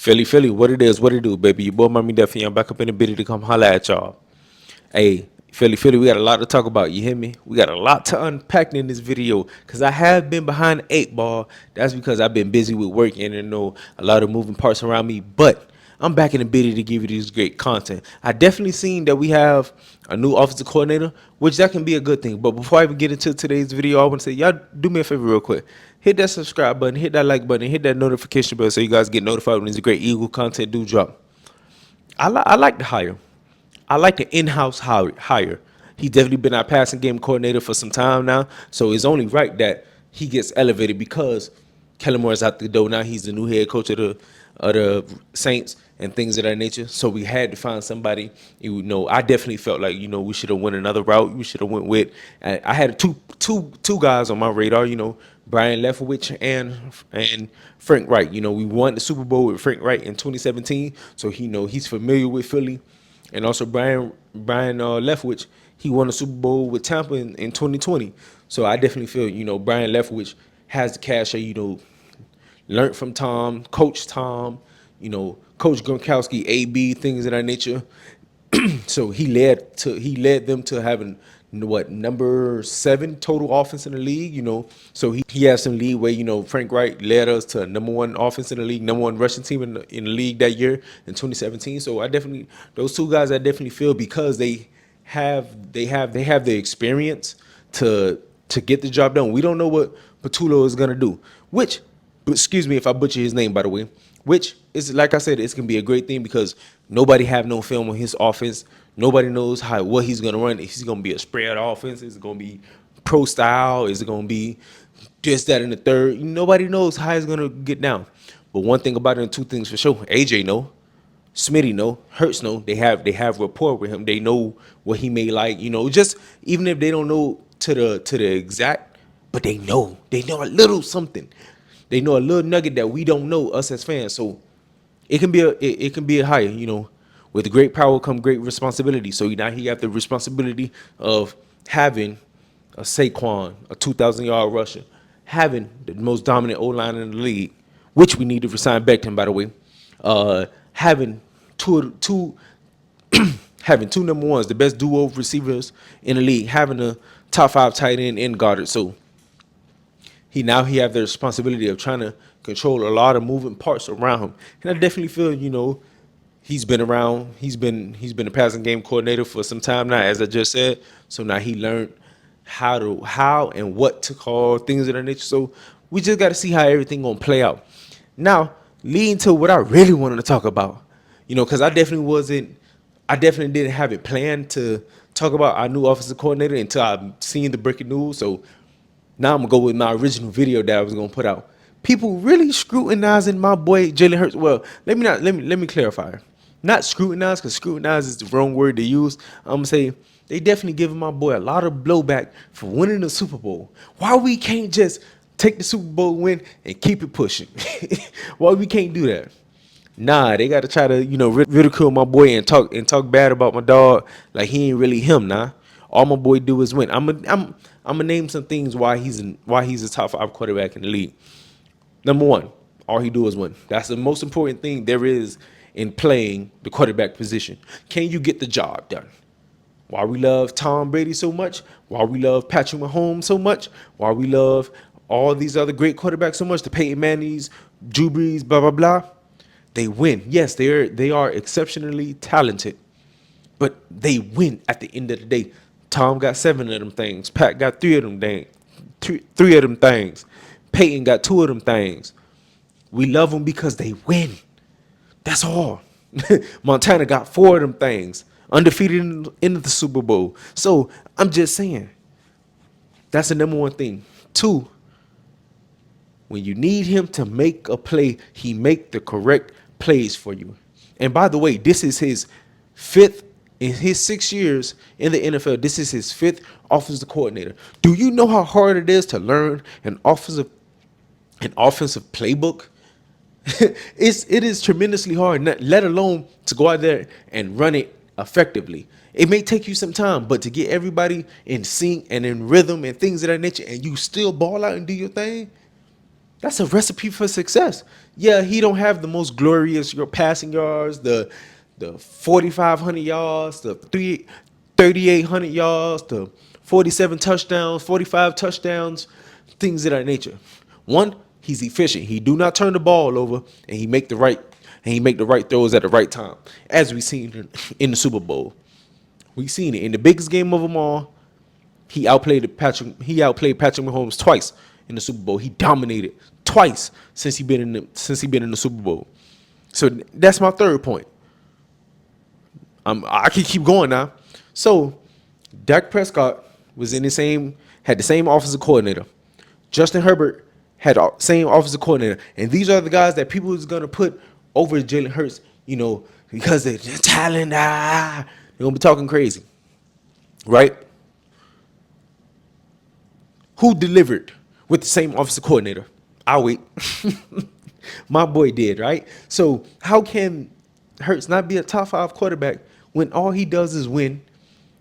Philly, Philly, what it is, what it do, baby. Your boy, Mommy Duffy. I'm back up in the bitty to come holla at y'all. Hey, Philly, Philly, we got a lot to talk about. You hear me? We got a lot to unpack in this video because I have been behind the eight ball. That's because I've been busy with work and you know a lot of moving parts around me. But I'm back in the bitty to give you this great content. I definitely seen that we have a new offensive coordinator, which that can be a good thing. But before I even get into today's video, I want to say y'all do me a favor real quick. Hit that subscribe button, hit that like button, hit that notification bell so you guys get notified when this great Eagle content do drop. I like the hire. I like the in-house hire. He's definitely been our passing game coordinator for some time now, so it's only right that he gets elevated because Kellen Moore's out the door now. He's the new head coach of the Saints and things of that nature. So we had to find somebody. You know, I definitely felt like we should have went another route. We should have went with. I had two guys on my radar. Brian Leftwich and Frank Wright. We won the Super Bowl with Frank Wright in 2017, so he's familiar with Philly. And also Brian Leftwich, he won a Super Bowl with Tampa in 2020. So I definitely feel Brian Leftwich has the cash. Learned from Tom, Coach Gronkowski, AB, things of that nature. So he led them to having what number 7 total offense in the league. So he has some leeway. Frank Wright led us to number 1 offense in the league, number 1 rushing team in the league that year in 2017. So those two guys I definitely feel because they have the experience to get the job done. We don't know what Patulo is gonna do, which excuse me if I butcher his name, by the way. Which is, like I said, it's gonna be a great thing because nobody have no film on his offense. Nobody knows what he's gonna run. If he's gonna be a spread offense, is it gonna be pro style? Is it gonna be this, that, and the third? Nobody knows how he's gonna get down. But one thing about it, and two things for sure: AJ know, Smitty know, Hurts know. They have rapport with him. They know what he may like. Just even if they don't know to the exact, but they know a little something. They know a little nugget that we don't know, us as fans. So it can be a hire. With great power come great responsibility. So now he got the responsibility of having a Saquon, a 2,000-yard rusher, having the most dominant O-line in the league, which we need to resign Beckham, by the way. Having two having two number ones, the best duo of receivers in the league, having a top 5 tight end in Goddard. So he have the responsibility of trying to control a lot of moving parts around him. And I definitely feel, he's been around. He's been a passing game coordinator for some time now, as I just said. So now he learned how and what to call things of that nature. So we just got to see how everything gonna play out. Now, leading to what I really wanted to talk about, because I definitely didn't have it planned to talk about our new offensive coordinator until I seen the breaking news. So now I'm gonna go with my original video that I was gonna put out. People really scrutinizing my boy Jalen Hurts. Well, let me clarify. Not scrutinize, because scrutinize is the wrong word to use. I'm gonna say they definitely giving my boy a lot of blowback for winning the Super Bowl. Why we can't just take the Super Bowl win and keep it pushing? Why we can't do that? Nah, they gotta try to ridicule my boy and talk bad about my dog like he ain't really him. Nah, all my boy do is win. I'm gonna name some things why he's a top 5 quarterback in the league. Number 1, all he do is win. That's the most important thing there is in playing the quarterback position. Can you get the job done? Why we love Tom Brady so much? Why we love Patrick Mahomes so much? Why we love all these other great quarterbacks so much? The Peyton Mannings, Drew Brees, blah blah blah. They win. Yes, they are exceptionally talented, but they win at the end of the day. Tom got 7 of them things. Pat got 3 of them things. Three of them things. Peyton got 2 of them things. We love them because they win. That's all. Montana got 4 of them things. Undefeated in the Super Bowl. So I'm just saying, that's the number 1 thing. 2, when you need him to make a play, he make the correct plays for you. And by the way, this is his 5th in his 6 years in the NFL. This is his 5th offensive coordinator. Do you know how hard it is to learn an offensive playbook? It is tremendously hard, let alone to go out there and run it effectively. It may take you some time, but to get everybody in sync and in rhythm and things of that nature, and you still ball out and do your thing, That's a recipe for success. Yeah, he don't have the most glorious your passing yards, the 4,500 yards, the 3,800 yards, the 47 touchdowns, 45 touchdowns, things of that nature. One, he's efficient. He do not turn the ball over, and he make the right throws at the right time, as we seen in the Super Bowl. We seen it in the biggest game of them all. He outplayed Patrick Mahomes twice in the Super Bowl. He dominated twice since he been in the Super Bowl. So that's my third point. I can keep going now. So Dak Prescott was in the same had the same offensive coordinator. Justin Herbert had the same offensive coordinator, and these are the guys that people is gonna put over Jalen Hurts. Because they're talent. They're gonna be talking crazy, right? Who delivered with the same offensive coordinator? I'll wait. My boy did, right? So how can Hurts not be a top five quarterback when all he does is win?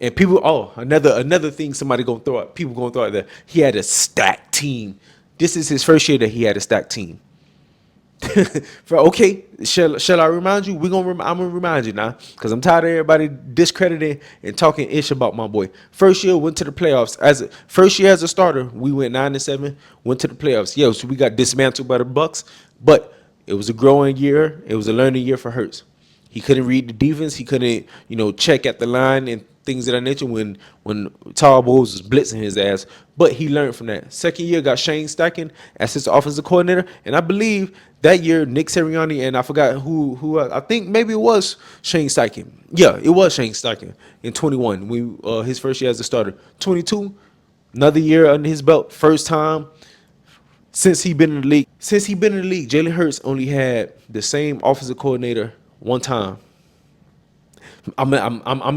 And people, another thing somebody gonna throw out, people gonna throw out there. He had a stacked team. This is his first year that he had a stacked team. Okay, shall I remind you? I'm gonna remind you now, because I'm tired of everybody discrediting and talking ish about my boy. First year went to the playoffs first year as a starter. We went 9-7, went to the playoffs. Yeah, so we got dismantled by the Bucks, but it was a growing year. It was a learning year for Hurts. He couldn't read the defense. He couldn't, check at the line and things of that nature when Todd Bowles was blitzing his ass. But he learned from that. Second year got Shane Steichen as his offensive coordinator, and I believe that year Nick Sirianni and I forgot who I think maybe it was Shane Steichen. Yeah, it was Shane Steichen in 21. His first year as a starter. 22, another year under his belt, first time since he been in the league. Since he been in the league, Jalen Hurts only had the same offensive coordinator one time. I'm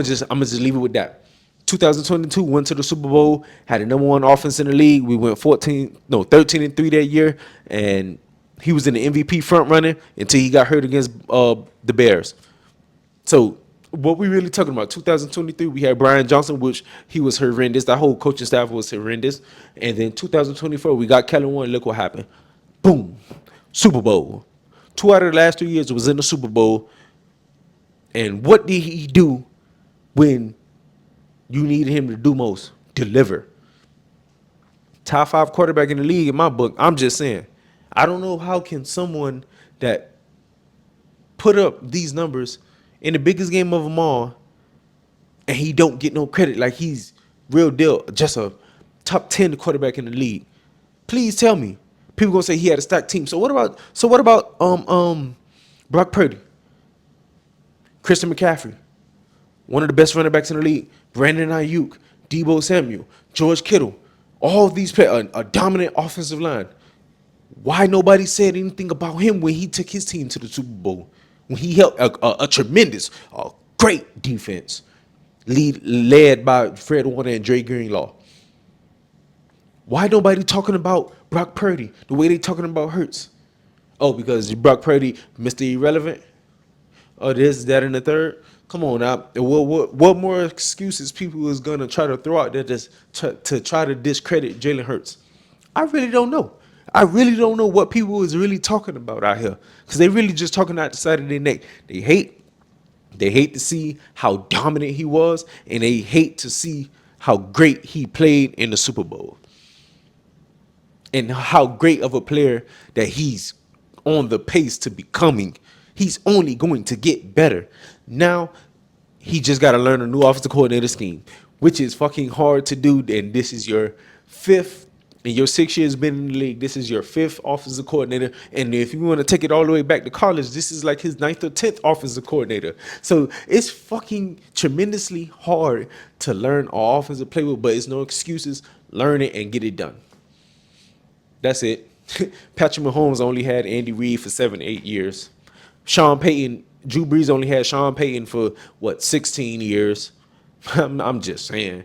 just leave it with that. 2022 went to the Super Bowl, had the number one offense in the league. We went 13-3 that year, and he was in the MVP front running until he got hurt against the Bears. So what we really talking about? 2023, we had Brian Johnson, which he was horrendous. That whole coaching staff was horrendous. And then 2024, we got Kellen Warren. Look what happened. Boom, Super Bowl. 2 out of the last 3 years was in the Super Bowl. And what did he do when you needed him to do most? Deliver. Top 5 quarterback in the league in my book. I'm just saying. I don't know how can someone that put up these numbers in the biggest game of them all and he don't get no credit like he's real deal, just a top 10 quarterback in the league. Please tell me. People gonna say he had a stacked team. So what about Brock Purdy? Christian McCaffrey, one of the best running backs in the league. Brandon Ayuk, Deebo Samuel, George Kittle, all of these players, a dominant offensive line. Why nobody said anything about him when he took his team to the Super Bowl? When he helped a tremendous, great defense, led by Fred Warner and Dre Greenlaw. Why nobody talking about Brock Purdy the way they talking about Hurts? Oh, because Brock Purdy, Mr. Irrelevant? Oh, this, that, and the third. Come on now. What more excuses people is gonna try to throw out there just to try to discredit Jalen Hurts? I really don't know. I really don't know what people is really talking about out here, because they really just talking out the side of their neck. They hate to see how dominant he was, and they hate to see how great he played in the Super Bowl, and how great of a player that he's on the pace to becoming. He's only going to get better. Now, he just got to learn a new offensive coordinator scheme, which is fucking hard to do. And this is your fifth, in your 6 years been in the league, this is your fifth offensive coordinator. And if you want to take it all the way back to college, this is like his 9th or 10th offensive coordinator. So it's fucking tremendously hard to learn an offensive playbook, but it's no excuses. Learn it and get it done. That's it. Patrick Mahomes only had Andy Reid for 7-8 years. Sean Payton, Drew Brees only had Sean Payton for 16 years. I'm just saying.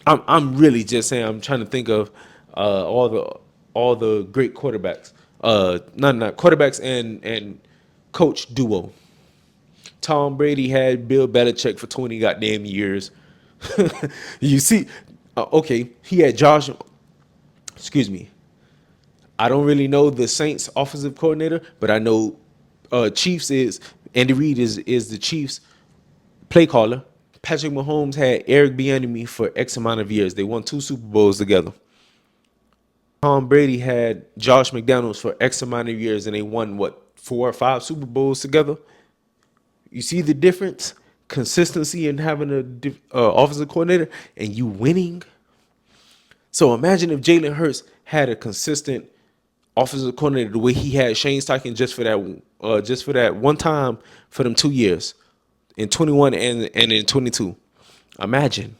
I'm really just saying. I'm trying to think of all the great quarterbacks. Not quarterbacks and coach duo. Tom Brady had Bill Belichick for 20 goddamn years. You see, okay, he had Josh. Excuse me. I don't really know the Saints offensive coordinator, but I know Chiefs is Andy Reid is the Chiefs play caller. Patrick Mahomes had Eric Bieniemy for X amount of years. They won 2 Super Bowls together. Tom Brady had Josh McDaniels for X amount of years, and they won what 4 or 5 Super Bowls together. You see the difference? Consistency in having a offensive coordinator and you winning. So imagine if Jalen Hurts had a consistent offensive coordinator the way he had Shane Steichen just for that one time for them 2 years in 21 and in 22. Imagine.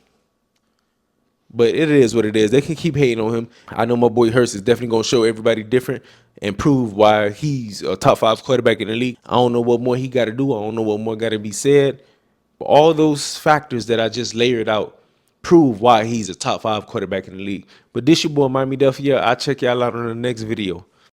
But it is what it is. They can keep hating on him. I know my boy Hurts is definitely gonna show everybody different and prove why he's a top 5 quarterback in the league. I don't know what more he got to do. I don't know what more got to be said. But all those factors that I just layered out prove why he's a top 5 quarterback in the league. But this your boy Miami Duffy. I'll check y'all out on the next video.